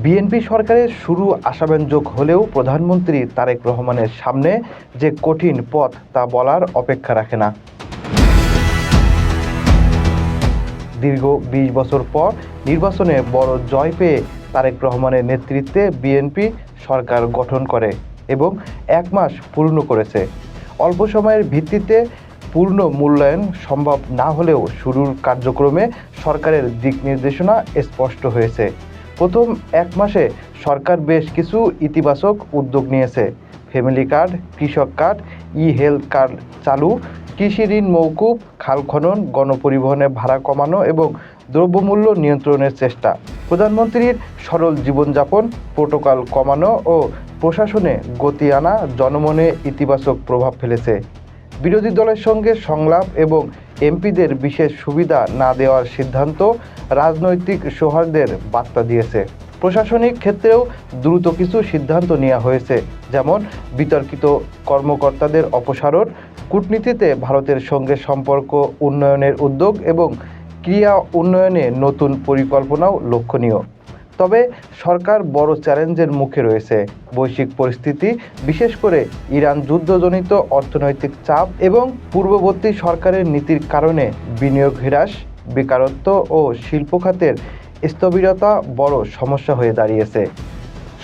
BNP সরকারের শুরু আশাব্যঞ্জক হলেও প্রধানমন্ত্রী তারেক রহমানের সামনে যে কঠিন পথ তা বলার অপেক্ষা রাখে না। দীর্ঘ ২০ বছর পর নির্বাচনে বড় জয় পেয়ে তারেক রহমানের নেতৃত্বে বিএনপি সরকার গঠন করে এবং ১ মাস পূর্ণ করেছে। অল্প সময়ের ভিত্তিতে পূর্ণ মূল্যায়ন সম্ভব না হলেও শুরুর কার্যক্রমে সরকারের দিক নির্দেশনা স্পষ্ট হয়েছে। প্রথম ১ মাসে সরকার বেশ কিছু ইতিবাচক উদ্যোগ নিয়েছে। ফ্যামিলি কার্ড, কৃষক কার্ড, ই-হেলথ কার্ড চালু, কৃষি ঋণ মওকুফ, খাল খনন, গণপরিবহনে ভাড়া কমানো এবং দ্রব্যমূল্য নিয়ন্ত্রণের চেষ্টা। প্রধানমন্ত্রীর সরল জীবনযাপন, প্রোটোকল কমানো ও প্রশাসনে গতি আনা জনমনে ইতিবাচক প্রভাব ফেলেছে। বিরোধী দলের সঙ্গে সংলাপ এবং এমপিদের বিশেষ সুবিধা না দেওয়ার সিদ্ধান্ত রাজনৈতিক সৌহার্দ্যের বার্তা দিয়েছে। প্রশাসনিক ক্ষেত্রেও দ্রুত কিছু সিদ্ধান্ত নেওয়া হয়েছে, যেমন বিতর্কিত কর্মকর্তাদের অপসারণ, কূটনীতিতে ভারতের সঙ্গে সম্পর্ক উন্নয়নের উদ্যোগ এবং ক্রিয়া উন্নয়নে নতুন পরিকল্পনাও লক্ষণীয়। তবে সরকার বড় চ্যালেঞ্জের মুখে রয়েছে। বৈশ্বিক পরিস্থিতি, বিশেষ করে ইরান যুদ্ধজনিত অর্থনৈতিক চাপ এবং পূর্ববর্তী সরকারের নীতির কারণে বিনিয়োগ হ্রাস, বেকারত্ব ও শিল্প খাতের স্থবিরতা বড় সমস্যা হয়ে দাঁড়িয়েছে।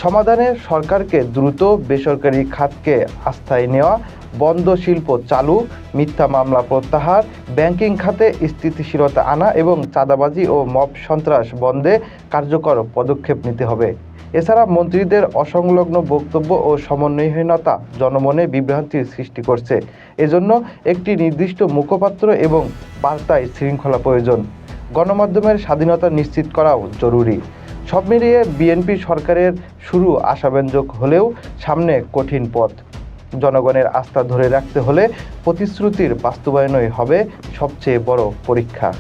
সমাধানে সরকারকে দ্রুত বেসরকারি খাতকে আস্থায় নেওয়া, বন্ধ শিল্প চালু, মিথ্যা মামলা প্রত্যাহার, ব্যাংকিং খাতে স্থিতিশীলতা আনা এবং চাঁদাবাজি ও মব সন্ত্রাস বন্ধে কার্যকর পদক্ষেপ নিতে হবে। এছাড়া মন্ত্রীদের অসংলগ্ন বক্তব্য ও সমন্বয়হীনতা জনমনে বিভ্রান্তির সৃষ্টি করছে। এজন্য একটি নির্দিষ্ট মুখপাত্র এবং বার্তায় শৃঙ্খলা প্রয়োজন। গণমাধ্যমের স্বাধীনতা নিশ্চিত করাও জরুরি। সব মিলিয়ে বিএনপি সরকারের শুরু আশাব্যঞ্জক হলেও সামনে কঠিন পথ। জনগণের আস্থা ধরে রাখতে হলে প্রতিশ্রুতির বাস্তবায়নই হবে সবচেয়ে বড় পরীক্ষা।